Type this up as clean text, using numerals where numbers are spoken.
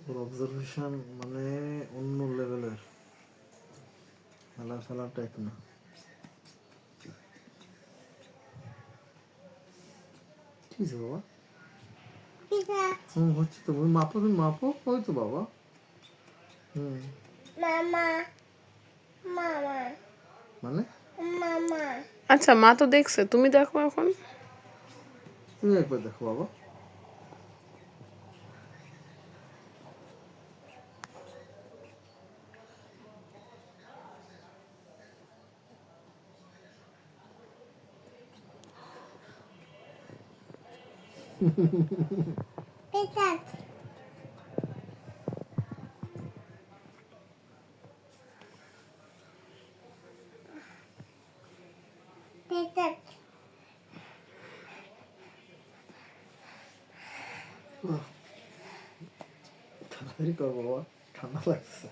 ওর observation মানে অন্য লেভেলের, খেলা ফেলার টাইপ না। কি হয়েছে বাবা? হচ্ছে তো, ওই মাপো, তুমি মাপো, ওই তো বাবা। মামা মামা মানে মামা। আচ্ছা, মা তো দেখছে, তুমি দেখো এখন। তুমি একবার দেখো বাবা। তাড়াতাড়ি কর বাবা, ঠান্ডা লাগছে।